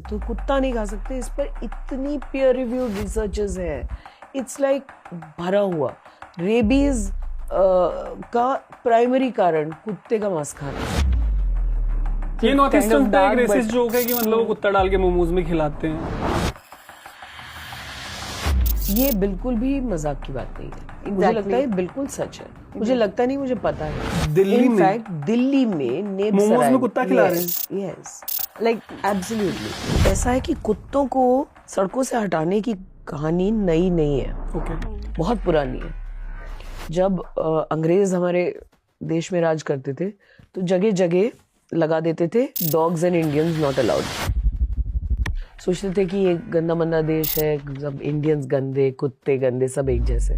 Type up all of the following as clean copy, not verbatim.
तो कुत्ता नहीं खा सकते, इस पर इतनी पीयर रिव्यूड रिसर्चेस हैं, इट्स लाइक भरा हुआ। रेबीज का प्राइमरी कारण कुत्ते का मांस खाना। ये नॉर्थ ईस्टर्न का एक रेसिस्ट जोक है कि मतलब वो कुत्ता डाल के मोमोज में खिलाते हैं। ये बिल्कुल भी मजाक की बात नहीं है, मुझे लगता है बिल्कुल सच है। मुझे लगता नहीं, मुझे पता है। दिल्ली में इनफैक्ट दिल्ली में मोमोज में कुत्ता खिला रहे हैं। Yes, like absolutely. ऐसा है कि कुत्तों को सड़कों से हटाने की कहानी नई नहीं है, बहुत पुरानी है। जब अंग्रेज हमारे देश में राज करते थे तो जगह जगह लगा देते थे dogs and Indians not allowed. सोचते थे कि ये गंदा मंदा देश है, सब इंडियंस गंदे, कुत्ते गंदे, सब एक जैसे।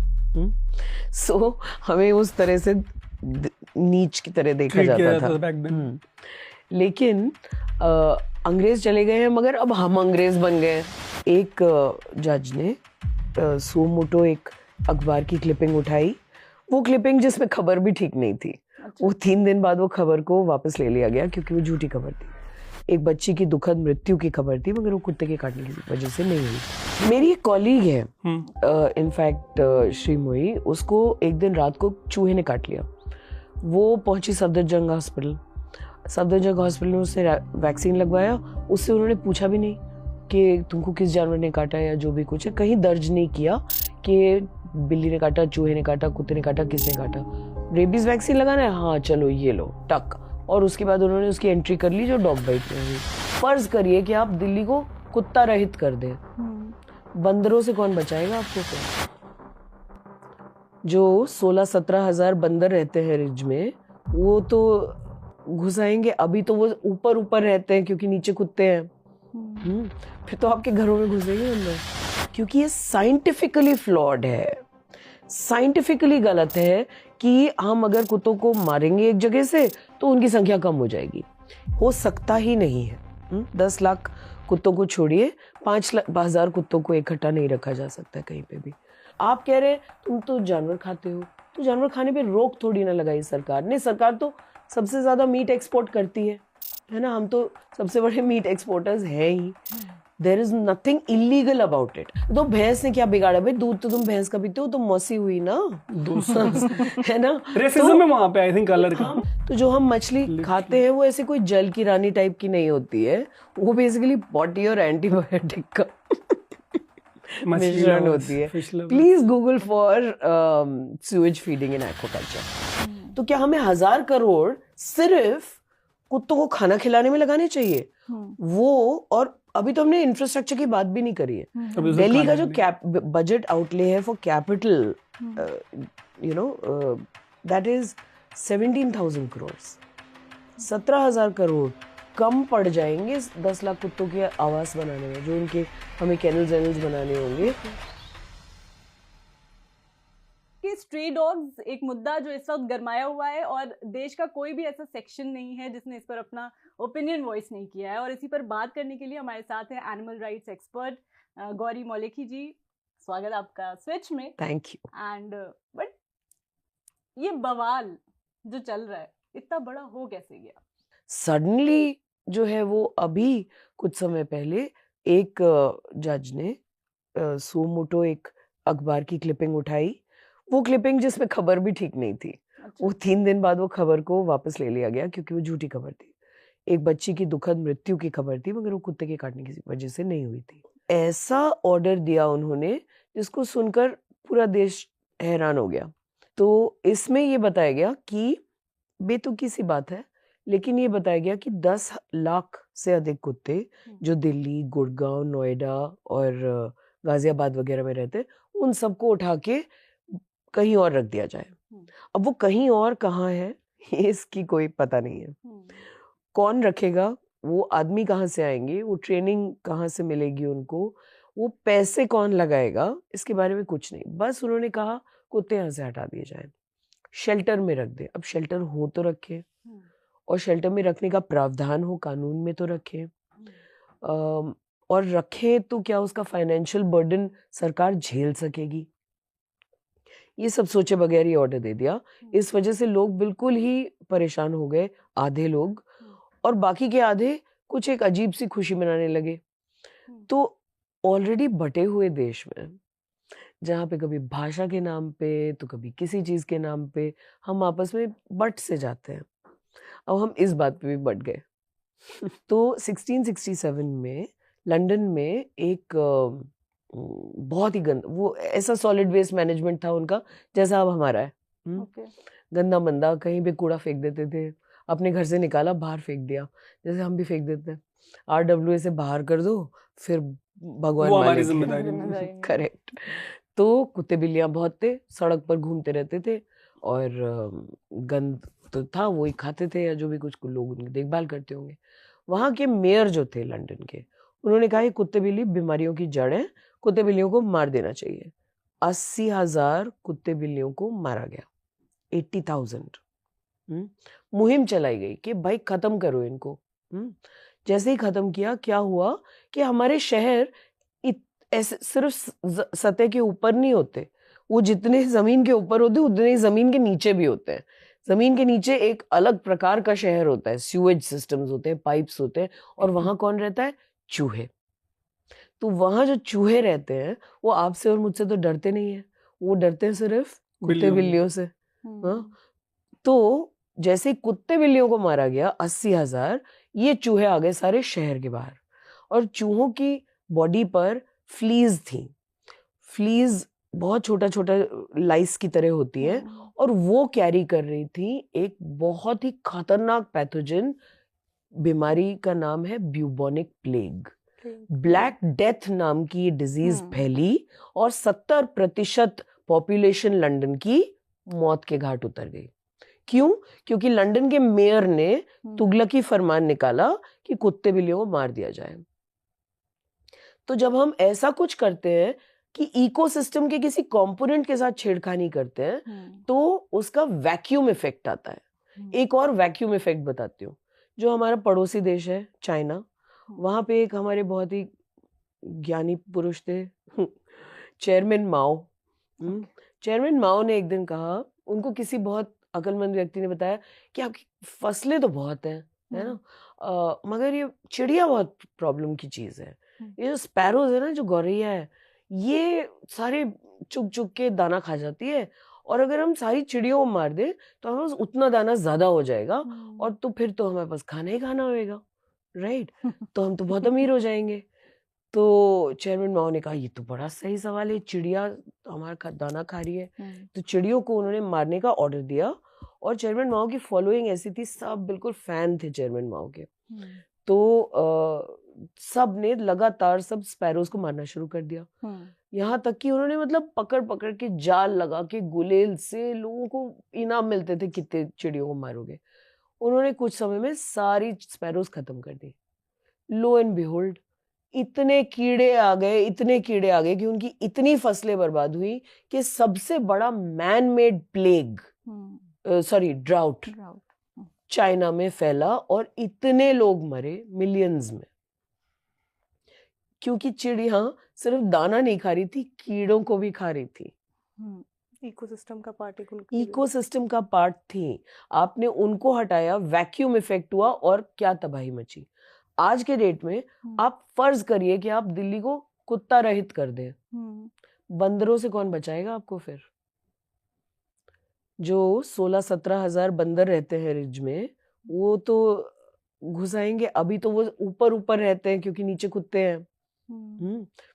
सो हमें उस तरह से नीच की तरह देखा जाता था। लेकिन अंग्रेज चले गए हैं, मगर अब हम अंग्रेज बन गए। एक जज ने सुमोटो एक अखबार की क्लिपिंग उठाई, वो क्लिपिंग जिसमें खबर भी ठीक नहीं थी। वो 3 दिन बाद वो खबर को वापस ले लिया गया क्योंकि वो झूठी खबर थी। एक बच्ची की दुखद मृत्यु की खबर थी, मगर वो कुत्ते के काटने की वजह से नहीं हुई। मेरी एक कॉलीग है इनफैक्ट श्रीमोई, उसको एक दिन रात को चूहे ने काट लिया। वो पहुंची सफदरजंग हॉस्पिटल। सफदरजंग हॉस्पिटल में उसने वैक्सीन लगवाया। उससे उन्होंने पूछा भी नहीं कि तुमको किस जानवर ने काटा या जो भी कुछ है। कहीं दर्ज नहीं किया कि बिल्ली ने काटा, चूहे ने काटा, कुत्ते ने काटा, किसने काटा। रेबीज वैक्सीन लगाना है, हाँ चलो ये लो टक। और उसके बाद उन्होंने उसकी एंट्री कर ली जो डॉग बाइट में हुई। फर्ज करिए कि आप दिल्ली को कुत्ता रहित कर दें, बंदरों से कौन बचाएगा आपको? फिर जो 16-17 हजार बंदर रहते हैं रिज में, वो तो घुस आएंगे। अभी तो वो ऊपर ऊपर रहते हैं क्योंकि नीचे कुत्ते हैं। फिर तो आपके घरों में घुसेंगे अंदर, क्योंकि ये साइंटिफिकली फ्लॉड है, साइंटिफिकली गलत है कि हम अगर कुत्तों को मारेंगे एक जगह से तो उनकी संख्या कम हो जाएगी। हो सकता ही नहीं है। 10 लाख कुत्तों को छोड़िए, 5,000 कुत्तों को इकट्ठा नहीं रखा जा सकता कहीं पे भी। आप कह रहे हैं तुम तो जानवर खाते हो, तो जानवर खाने पे रोक थोड़ी ना लगाई सरकार ने। सरकार तो सबसे ज्यादा मीट एक्सपोर्ट करती है ना, हम तो सबसे बड़े मीट एक्सपोर्टर्स हैं ही। There is nothing illegal about it। तो भैंस ने क्या बिगाड़ा भाई? दूध तो तुम भैंस का पीते हो तो मौसी हुई ना, है ना। रेसिज्म है वहां पे, आई थिंक कलर का। तो जो हम मछली खाते हैं वो ऐसे कोई जल की रानी टाइप की नहीं होती है, वो बेसिकली बॉडी और एंटीबायोटिक का मिश्रण होती है। Please Google for sewage feeding in aquaculture. तो क्या हमें 1000 करोड़ सिर्फ कुत्तों को खाना खिलाने में लगाने चाहिए? वो, और अभी तो हमने इंफ्रास्ट्रक्चर की बात भी नहीं करी है। दिल्ली का जो बजट आउटले है for capital, you know, that is 17,000 crore. 17,000 crore कम पड़ जाएंगे 10 लाख कुत्तों के आवास बनाने में, जो उनके हमें केनल्स वेनल्स बनाने होंगे। स्ट्रे डॉग्स एक मुद्दा जो इस वक्त गरमाया हुआ है, और देश का कोई भी ऐसा सेक्शन नहीं है जिसने इस पर अपना ओपिनियन वॉइस नहीं किया है। और इसी पर बात करने के लिए हमारे साथ हैं animal rights expert Gauri Maulekhi ji. स्वागत आपका स्विच में। Thank you. एंड बट ये बवाल जो चल रहा है इतना बड़ा हो कैसे गया? सडनली जो है वो अभी कुछ समय पहले एक जज ने सुमोटो एक अखबार की क्लिपिंग उठाई, वो क्लिपिंग जिसमें खबर भी ठीक नहीं थी। वो 3 दिन बाद वो खबर को वापस ले लिया गया क्योंकि वो झूठी खबर थी। एक बच्ची की दुखद मृत्यु की खबर थी, मगर वो कुत्ते के काटने की वजह से नहीं हुई थी। ऐसा ऑर्डर दिया उन्होंने जिसको सुनकर पूरा देश हैरान हो गया। तो इसमें ये बताया गया कि बेतुकी सी बात है, लेकिन ये बताया गया कि 10 लाख से अधिक कुत्ते जो दिल्ली, गुड़गांव, नोएडा और गाजियाबाद वगैरह में रहते, उन सबको उठा के कहीं और रख दिया जाए। अब वो कहीं और कहाँ है इसकी कोई पता नहीं है। कौन रखेगा, वो आदमी कहाँ से आएंगे, वो ट्रेनिंग कहाँ से मिलेगी उनको, वो पैसे कौन लगाएगा, इसके बारे में कुछ नहीं। बस उन्होंने कहा कुत्ते यहाँ से हटा दिए जाए, शेल्टर में रख दे। अब शेल्टर हो तो रखे, और शेल्टर में रखने का प्रावधान हो, कानून में तो रखे। और रखे तो क्या उसका फाइनेंशियल बर्डन सरकार झेल सकेगी? ये सब सोचे बगैर ही ऑर्डर दे दिया। इस वजह से लोग बिल्कुल ही परेशान हो गए, आधे लोग, और बाकी के आधे कुछ एक अजीब सी खुशी मनाने लगे तो ऑलरेडी बटे हुए देश में, जहाँ पे कभी भाषा के नाम पे तो कभी किसी चीज के नाम पे हम आपस में बट से जाते हैं, अब हम इस बात पे भी बट गए। तो 1667 में लंदन में एक बहुत ही वो ऐसा सॉलिड वेस्ट मैनेजमेंट था उनका जैसा अब हमारा है। गंदा मंदा कहीं पे कूड़ा फेंक देते थे, अपने घर से निकाला बाहर फेंक दिया, जैसे हम भी फेंक देते हैं। RWA से बाहर कर दो, फिर भगवान हमारी मालिक है। जिम्मेदारी। करेक्ट। तो कुत्ते बिल्लियां बहुत थे, सड़क पर घूमते रहते थे और गंद तो था वही खाते थे, या जो भी कुछ लोग उनकी देखभाल करते होंगे। वहाँ के मेयर जो थे लंदन के, उन्होंने कहा ये कुत्ते बिल्ली बीमारियों की जड़ है, कुत्ते बिल्लियों को मार देना चाहिए। 80,000 कुत्ते बिल्लियों को मारा गया, 80,000। मुहिम चलाई गई कि भाई खत्म करो इनको। जैसे ही खत्म किया, क्या हुआ कि हमारे शहर ऐसे सिर्फ सतह के ऊपर नहीं होते, वो जितने जमीन के ऊपर होते उतने ही जमीन के नीचे भी होते हैं। जमीन के नीचे एक अलग प्रकार का शहर होता है, सीवेज सिस्टम्स होते हैं, पाइप्स होते हैं, और वहां कौन रहता है? चूहे। तो वहां जो चूहे रहते हैं वो आपसे और मुझसे तो डरते नहीं है, वो डरते हैं सिर्फ कुत्ते बिल्लियों से। तो जैसे कुत्ते बिल्लियों को मारा गया 80,000, ये चूहे आ गए सारे शहर के बाहर, और चूहों की बॉडी पर फ्लीज थी। फ्लीज बहुत छोटा छोटा लाइस की तरह होती है, और वो कैरी कर रही थी एक बहुत ही खतरनाक पैथोजन बीमारी का नाम है ब्यूबोनिक प्लेग। ब्लैक डेथ नाम की ये डिजीज फैली और 70% पॉपुलेशन लंदन की मौत के घाट उतर गई। क्यों? क्योंकि लंदन के मेयर ने तुगलकी फरमान निकाला कि कुत्ते बिल्लियों को मार दिया जाए। तो जब हम ऐसा कुछ करते हैं कि इकोसिस्टम के किसी कंपोनेंट के साथ छेड़खानी करते हैं, तो उसका वैक्यूम इफेक्ट आता है। एक और वैक्यूम इफेक्ट बताती हूँ। जो हमारा पड़ोसी देश है चाइना, वहां पे एक हमारे बहुत ही ज्ञानी पुरुष थे, चेयरमैन माओ। चेयरमैन माओ ने एक दिन कहा, उनको किसी बहुत अक्लमंद व्यक्ति ने बताया कि आपकी फसलें तो बहुत हैं, है ना, मगर ये चिड़िया बहुत प्रॉब्लम की चीज है। ये जो स्पैरोज है ना, जो गौरैया है, ये सारे चुग चुग के दाना खा जाती है, और अगर हम सारी चिड़ियों को मार दे तो हमें उतना दाना ज्यादा हो जाएगा, और तो फिर तो हमारे पास खाना ही खाना होएगा, राइट? तो हम तो बहुत अमीर हो जाएंगे। तो चेयरमैन माओ ने कहा ये तो बड़ा सही सवाल है, चिड़िया हमारा दाना खा रही है। तो चिड़ियों को उन्होंने मारने का ऑर्डर दिया, और चेयरमैन माओ की फॉलोइंग ऐसी थी, सब बिल्कुल फैन थे चेयरमैन माओ के। तो सब ने लगातार सब स्पैरोज को मारना शुरू कर दिया। यहाँ तक कि उन्होंने मतलब पकड़ पकड़ के जाल लगा के गुलेल से लोगों को इनाम मिलते थे, कितने चिड़ियों को मारोगे। उन्होंने कुछ समय में सारी स्पैरोज खत्म कर दी। लो एंड बिहोल्ड, इतने कीड़े आ गए कि उनकी इतनी फसलें बर्बाद हुई कि सबसे बड़ा man made plague, drought China में फैला, और इतने लोग मरे, मिलियंस में। क्योंकि चिड़िया सिर्फ दाना नहीं खा रही थी, कीड़ों को भी खा रही थी। इकोसिस्टम का पार्ट थी। आपने उनको हटाया, वैक्यूम इफेक्ट हुआ, और क्या तबाही मची। आज के डेट में आप फर्ज करिए कि आप दिल्ली को कुत्ता रहित कर दें, बंदरों से कौन बचाएगा आपको? फिर जो 16-17 हजार बंदर रहते हैं रिज में, वो तो घुस आएंगे। अभी तो वो ऊपर ऊपर रहते हैं क्योंकि नीचे कुत्ते हैं।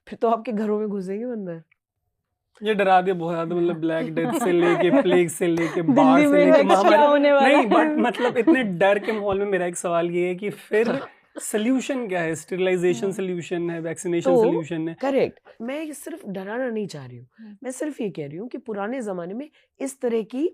फिर तो आपके घरों में घुसेंगे बंदर। ये डरा दिया बहुत ज्यादा, मतलब ब्लैक डेथ से लेके प्लेग से लेके बाढ़ से लेके महामारी नहीं, बट मतलब इतने डर के माहौल में मेरा एक सवाल ये है कि फिर सोल्यूशन क्या है? स्टेरिलाइजेशन सोल्यूशन है, वैक्सीनेशन सोल्यूशन है? करेक्ट। मैं सिर्फ डराना नहीं चाह रही हूँ, मैं सिर्फ ये कह रही हूँ कि पुराने जमाने में इस तरह की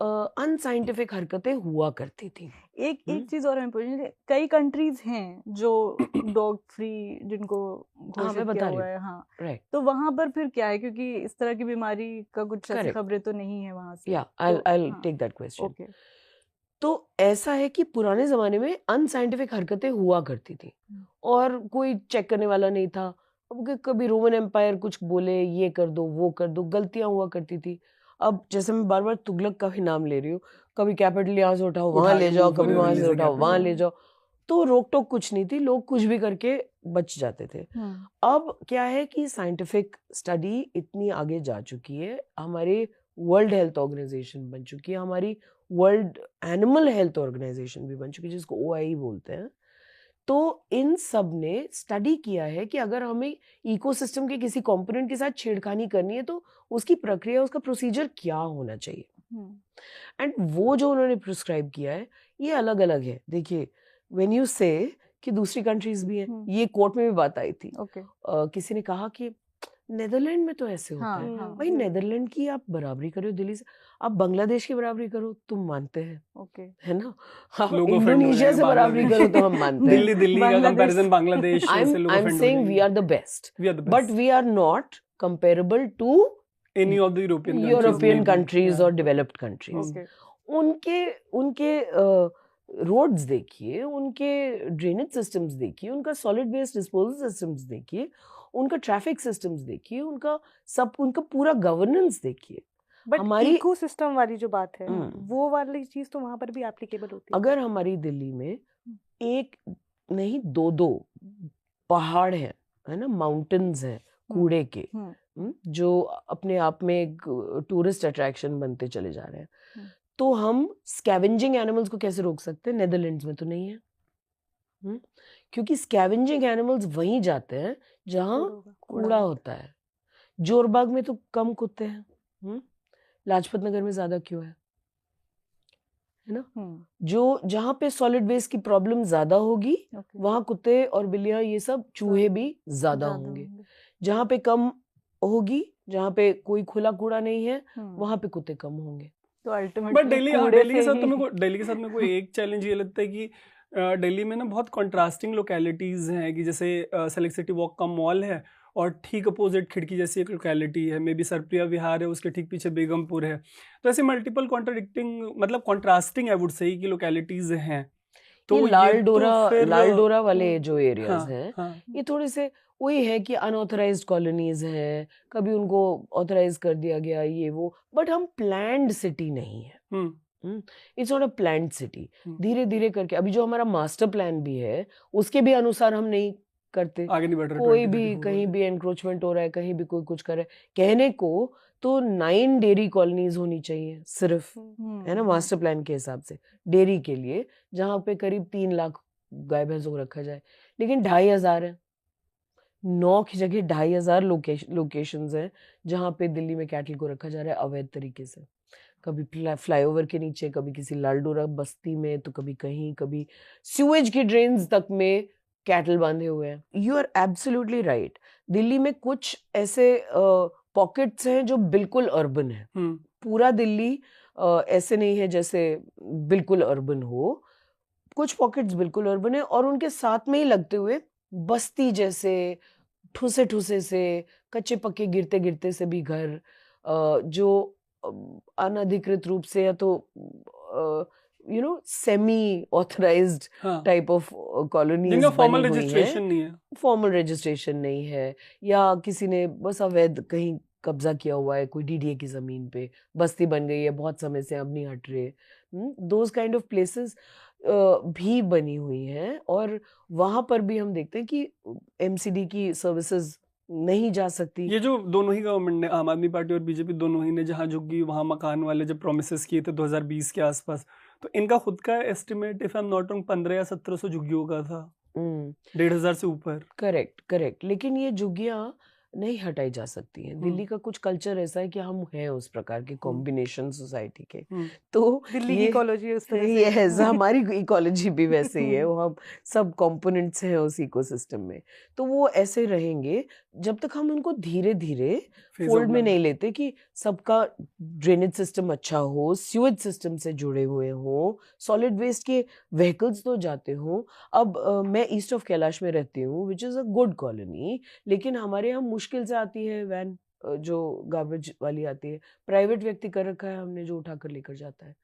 अनसाइंटिफिक हरकतें हुआ करती थी। एक चीज और इम्पोर्टेंट, कई कंट्रीज हैं जो डॉग फ्री जिनको घोषित किया हुआ है। हाँ, राइट। तो वहां पर फिर क्या है? क्योंकि इस तरह की बीमारी का कुछ ऐसी खबरें तो नहीं है वहां से। I'll take that question. Okay. तो ऐसा है कि पुराने जमाने में अनसाइंटिफिक हरकतें हुआ करती थी, और कोई चेक करने वाला नहीं था। अब कभी रोमन एम्पायर कुछ बोले, ये कर दो वो कर दो, गलतियां हुआ करती थी। अब जैसे मैं बार बार तुगलक का भी नाम ले रही हूँ, कभी कैपिटल यहाँ से उठाओ वहां ले जाओ, कभी वहां से उठाओ वहां ले जाओ। तो रोक टोक कुछ नहीं थी, लोग कुछ भी करके बच जाते थे। अब क्या है कि साइंटिफिक स्टडी इतनी आगे जा चुकी है, हमारे वर्ल्ड हेल्थ ऑर्गेनाइजेशन बन चुकी है, हमारी वर्ल्ड एनिमल हेल्थ ऑर्गेनाइजेशन भी बन चुकी है, जिसको OIE बोलते हैं। तो इन सब ने स्टडी किया है कि अगर हमें इकोसिस्टम के किसी कंपोनेंट के साथ छेड़खानी करनी है तो उसकी प्रक्रिया, उसका प्रोसीजर क्या होना चाहिए। एंड वो जो उन्होंने प्रिस्क्राइब किया है ये अलग अलग है। देखिए, व्हेन यू से कि दूसरी कंट्रीज भी हैं, ये कोर्ट में भी बात आई थी। किसी ने कहा कि नेदरलैंड में तो ऐसे होता है। भाई नेदरलैंड की आप बराबरी करो दिल्ली से, आप बांग्लादेश की बराबरी करो, तुम मानते हैं, है ना? हाँ, इंडोनेशिया से बराबरी करो तो हम मानते हैं। दिल्ली का कंपैरिजन बांग्लादेश से लोग I am saying we are the best, but we are not comparable to any of the European countries or developed countries. उनके रोड्स देखिए, उनके ड्रेनेज सिस्टम्स देखिए, उनका सॉलिड वेस्ट डिस्पोजल सिस्टम्स देखिए, उनका ट्रैफिक सिस्टम्स देखिए, उनका पूरा गवर्नेंस देखिए। बट हमारी इकोसिस्टम वाली जो बात है वो वाली चीज तो वहां पर भी एप्लीकेबल होती है। अगर हमारी दिल्ली में एक नहीं दो पहाड़ है ना, माउंटेन्स हैं कूड़े के, जो अपने आप में एक टूरिस्ट अट्रैक्शन बनते चले जा रहे हैं, तो हम स्कैवेंजिंग एनिमल्स को कैसे रोक सकते हैं? नेदरलैंड्स में तो नहीं है, क्योंकि स्कैवेंजिंग एनिमल्स वहीं जाते हैं जहां कूड़ा होता है। जोरबाग में तो कम कुत्ते हैं, लाजपत नगर में ज्यादा क्यों है ना? जो जहां पे सॉलिड वेस्ट की प्रॉब्लम ज्यादा होगी वहां कुत्ते और बिल्लियां, ये सब चूहे भी ज्यादा होंगे। जहां पे कम होगी, जहाँ पे कोई खुला कूड़ा नहीं है, वहां पे कुत्ते कम होंगे। तो अल्टीमेटली बट दिल्ली के साथ में कोई एक चैलेंज ये लगता है कि दिल्ली में ना बहुत कॉन्ट्रास्टिंग लोकेलिटीज हैं, कि जैसे सेलेक्ट सिटी वॉक का मॉल है और ठीक अपोजिट खिड़की जैसी एक लोकेलिटी है, मे बी सरप्रिया विहार है, उसके ठीक पीछे बेगमपुर है। तो ऐसे multiple contrasting I would say की लोकेलिटीज हैं। तो लालडोरा वाले जो एरियाज हैं, ये थोड़े से वही है कि अनऑथराइज्ड कॉलोनीज हैं, कभी उनको ऑथराइज कर दिया गया ये वो, बट हम प्लान्ड सिटी नहीं है। It's not a planned city. धीरे धीरे करके अभी जो हमारा मास्टर प्लान भी है उसके भी अनुसार हम नहीं करते, आगे नहीं बढ़ रहे। कोई भी कहीं भी एनक्रोचमेंट हो रहा है, कहीं भी कोई कुछ कर रहा है। कहने को तो 9 डेयरी कॉलोनीज होनी चाहिए सिर्फ, है ना, मास्टर प्लान के हिसाब से डेयरी के लिए, जहाँ पे करीब 3 लाख गाय भैंसों को रखा जाए, लेकिन 2500 है। 9 की जगह 2500 लोकेशंस हैं जहाँ पे दिल्ली में कैटल को रखा जा रहा है अवैध तरीके से। कभी फ्लाईओवर के नीचे, कभी किसी लालडोरा बस्ती में, तो कभी कहीं, कभी सीवेज की ड्रेन्स तक में कैटल बांधे हुए हैं। You are absolutely right. Delhi में कुछ ऐसे पॉकेट्स हैं जो बिल्कुल अर्बन है। पूरा दिल्ली ऐसे नहीं है जैसे बिल्कुल अर्बन हो। कुछ पॉकेट्स बिल्कुल अर्बन है और उनके साथ में ही लगते हुए बस्ती जैसे ठुसे ठुसे से, कच्चे पक्के गिरते गिरते से भी घर, जो अनधिकृत रूप से या तो you know semi authorised type of colonies formal registration नहीं है, फॉर्मल रजिस्ट्रेशन नहीं है, या किसी ने बस अवैध कहीं कब्जा किया हुआ है, कोई DDA की जमीन पे बस्ती बन गई है बहुत समय से, अब नहीं हट रहे। दोज काइंड ऑफ प्लेसेस भी बनी हुई हैं और वहां पर भी हम देखते हैं कि MCD की सर्विसेज नहीं जा सकती। ये जो दोनों ही गवर्नमेंट ने, आम आदमी पार्टी और बीजेपी दोनों ही ने, जहां झुग्गी वहां मकान वाले जब प्रोमिसेस किए थे 2020 के आसपास, तो इनका खुद का estimate if I am not wrong 1500 या 1700 झुग्गियों का था, 1500 से ऊपर। करेक्ट। लेकिन ये झुग्गियां नहीं हटाई जा सकती हैं। दिल्ली का कुछ कल्चर ऐसा है कि हम हैं उस प्रकार के कॉम्बिनेशन सोसाइटी के, तो दिल्ली की इकोलॉजी उस तरह से है, हमारी इकोलॉजी भी वैसे ही है, वो हम सब कंपोनेंट्स हैं उस इकोसिस्टम में, तो वो ऐसे रहेंगे जब तक हम उनको धीरे धीरे फोल्ड में नहीं लेते कि सबका ड्रेनेज सिस्टम अच्छा हो, सीवेज सिस्टम से जुड़े हुए हो, सॉलिड वेस्ट के व्हीकल्स तो जाते हो। अब मैं ईस्ट ऑफ कैलाश में रहती हूँ, which is a good colony, लेकिन हमारे यहाँ मुश्किल से आती है वैन, जो गार्बेज वाली आती है, प्राइवेट व्यक्ति कर रखा है हमने जो उठाकर लेकर जाता है।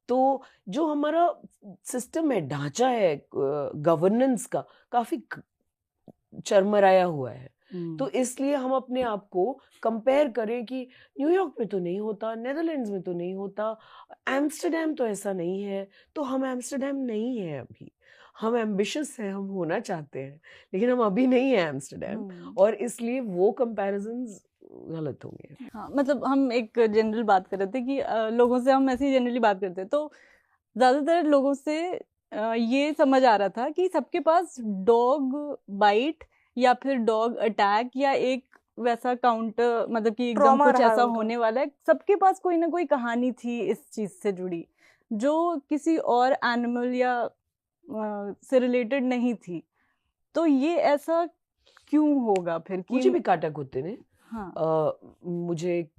तो जो हमारा सिस्टम है, ढांचा है गवर्नेंस का, काफी चरमराया हुआ है। तो इसलिए हम अपने आप को कंपेयर करें कि न्यूयॉर्क में तो नहीं होता, नेदरलैंड्स में तो नहीं होता, एम्स्टर्डम तो ऐसा नहीं है, तो हम एम्स्टर्डम नहीं है अभी। हम एम्बिशियस हैं, हम होना चाहते हैं, लेकिन हम अभी नहीं है एम्स्टर्डम, और इसलिए वो कंपैरिजंस गलत होंगे। हाँ, मतलब हम एक जनरल बात कर रहे थे कि लोगों से हम ऐसे ही जनरली बात करते हैं, तो ज़्यादातर लोगों से ये समझ आ रहा था कि सबके पास डॉग बाइट या फिर डॉग अटैक या एक वैसा काउंटर, मतलब कि एकदम Trauma कुछ रहा ऐसा उनका। होने वाला है, सबके पास कोई ना कोई कहानी थी इस चीज़ से जुड़ी जो किसी और एनिमल या से रिलेटेड नहीं थी। तो ये ऐसा क्यों होगा फिर कि मुझे भी काटा कुत्ते ने। हाँ मुझे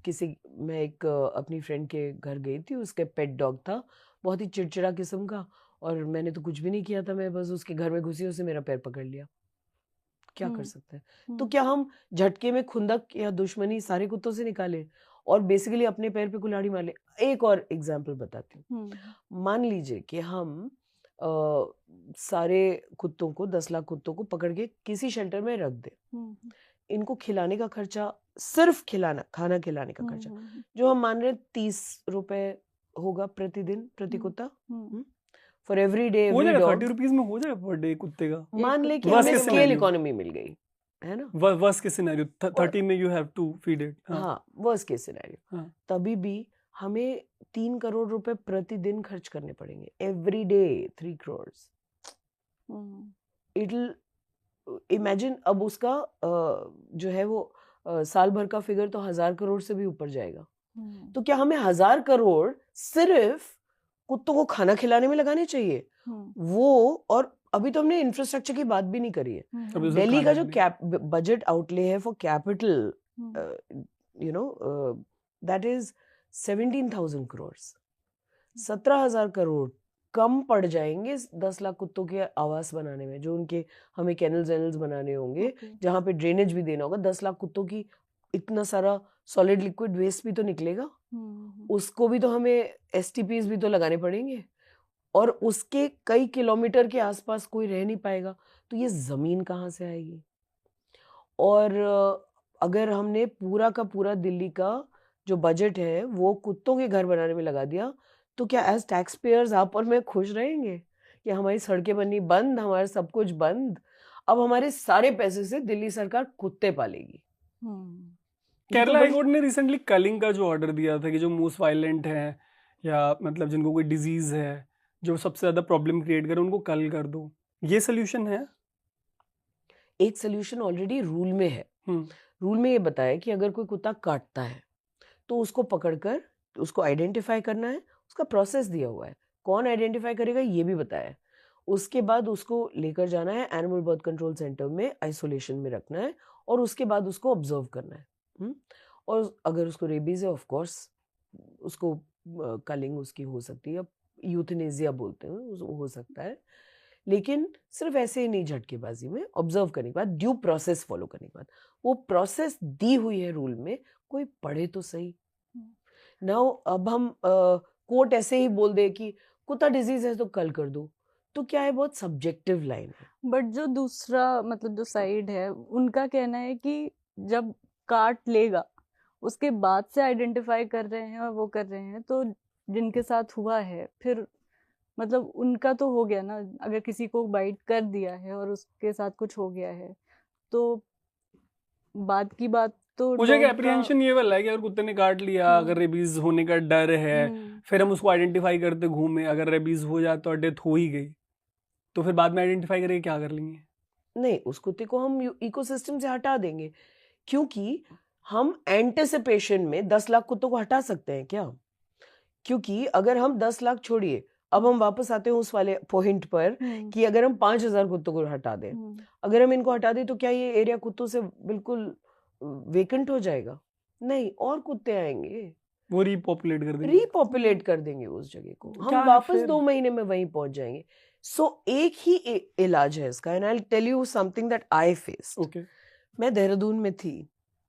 मैं एक अपनी फ्रेंड के घर गई थी, उसके पेट डॉग था, बहुत ही चिड़चिड़ा किस्म का, और मैंने तो कुछ भी नहीं किया था, मैं बस उसके घर में घुसी, उसने मेरा पैर पकड़ लिया। क्या कर सकते हैं? तो क्या हम झटके में खुंदक या दुश्मनी सारे कुत्तों से निकालें और बेसिकली अपने पैर पे कुल्हाड़ी मार लें? एक और एग्जांपल बताती हूँ। मान लीजिए कि हम सारे कुत्तों को 10 लाख कुत्तों को पकड़ के किसी शेल्टर में रख दें। इनको खिलाने का खर्चा, सिर्फ खाना खिलाने का खर्चा, जो हम मान रहे हैं 30 रुपए होगा प्रतिदिन प्रति कुत्ता, फॉर एवरी डे हो एवरी जाएगा डॉग। 30 रुपीज में हो जाएगा पर डे कुत्ते का। मान ले कि Worst हमें case स्केल scenario। इकोनॉमी मिल गई है ना। वर्स्ट केस सिनेरियो 30 में you have to feed it. हाँ, वर्स्ट केस सिनेरियो। हाँ। तभी भी हमें 3 करोड़ रुपए प्रतिदिन खर्च करने पड़ेंगे, एवरी डे 3 करोड़। इटल इमेजिन, अब उसका जो है वो साल भर का फिगर तो 1000 करोड़ से भी ऊपर जाएगा। तो क्या हमें 1000 करोड़ सिर्फ कुत्तों को खाना खिलाने में लगाने चाहिए? वो, और अभी तो हमने इंफ्रास्ट्रक्चर की बात भी नहीं करी है। दिल्ली का जो बजट आउटले है for capital, you know, that is 17,000 crore. 17,000 crore कम पड़ जाएंगे 10 लाख कुत्तों के आवास बनाने में, जो उनके हमें कैनल्स वेनल्स बनाने होंगे, जहाँ पे ड्रेनेज भी देना होगा। 10 लाख कुत्तों की इतना सारा सॉलिड लिक्विड वेस्ट भी तो निकलेगा, उसको भी तो हमें STPs भी तो लगाने पड़ेंगे, और उसके कई किलोमीटर के आसपास कोई रह नहीं पाएगा। तो ये जमीन कहाँ से आएगी? और अगर हमने पूरा का पूरा दिल्ली का जो बजट है वो कुत्तों के घर बनाने में लगा दिया, तो क्या एज टैक्स पेयर्स आप और मैं खुश रहेंगे कि हमारी सड़कें बनी बंद, हमारा सब कुछ बंद? अब हमारे सारे पैसे से दिल्ली सरकार कुत्ते पालेगी। केरला हाई कोर्ट ने रिसेंटली कलिंग का जो ऑर्डर दिया था कि जो मोस्ट वायलेंट है या मतलब जिनको कोई डिजीज है जो सबसे ज्यादा प्रॉब्लम क्रिएट करे उनको कल कर दो, ये सोल्यूशन है? एक सोल्यूशन ऑलरेडी रूल में है। रूल में ये बताया कि अगर कोई कुत्ता काटता है तो उसको पकड़कर उसको आइडेंटिफाई करना है, उसका प्रोसेस दिया हुआ है। कौन आइडेंटिफाई करेगा ये भी बताया है। उसके बाद उसको लेकर जाना है एनिमल बर्थ कंट्रोल सेंटर में, आइसोलेशन में रखना है, और उसके बाद उसको ऑब्जर्व करना है। और अगर उसको रेबीज है, ऑफ कोर्स उसको कलिंग उसकी हो सकती है, यूथनेजिया बोलते हैं, हो सकता है। लेकिन सिर्फ ऐसे ही नहीं, झटकेबाजी में ऑब्जर्व करने के बाद, ड्यू प्रोसेस फॉलो करने के बाद, वो प्रोसेस दी हुई है रूल में, कोई पढ़े तो सही। नाउ अब हम कोर्ट ऐसे ही बोल दे कि कुत्ता डिजीज है तो कल कर दो, तो क्या है, बहुत सब्जेक्टिव लाइन है। बट जो दूसरा मतलब जो साइड है उनका कहना है कि जब काट लेगा उसके बाद से आइडेंटिफाई कर रहे हैं और वो कर रहे हैं, तो जिनके साथ हुआ है फिर मतलब उनका तो हो गया ना। अगर किसी को बाइट कर दिया है और उसके साथ कुछ हो गया है तो बात की बात तो मुझे एक एप्रीहेंशन ये वाला है कि अगर कुत्ते ने काट लिया, अगर रेबीज होने का डर है, फिर हम उसको आइडेंटिफाई करते घूमे, अगर रेबीज हो जाए तो डेथ हो ही गई, तो फिर बाद में आइडेंटिफाई करके क्या कर लेंगे? नहीं, उस कुत्ते को हम इकोसिस्टम से हटा देंगे, क्योंकि हम एंटिसिपेशन में 10 लाख कुत्तों को हटा सकते हैं क्या? क्योंकि अगर हम 10 लाख छोड़िए, अब हम वापस आते हैं उस वाले पॉइंट पर कि अगर हम 5,000 कुत्तों को हटा दें, अगर हम इनको हटा दें तो क्या ये एरिया कुत्तों से बिल्कुल वेकेंट हो जाएगा? नहीं, और कुत्ते आएंगे, वो रीपॉपुलेट कर देंगे उस जगह को, हम वापस 2 महीने में वहीं पहुंच जाएंगे। सो एक ही इलाज है इसका, and I will tell you something that I faced. मैं देहरादून में थी,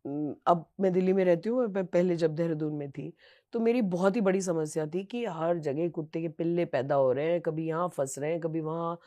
अब मैं दिल्ली में रहती हूँ, मैं पहले जब देहरादून में थी तो मेरी बहुत ही बड़ी समस्या थी कि हर जगह कुत्ते के पिल्ले पैदा हो रहे हैं, कभी यहाँ फंस रहे हैं, कभी वहाँ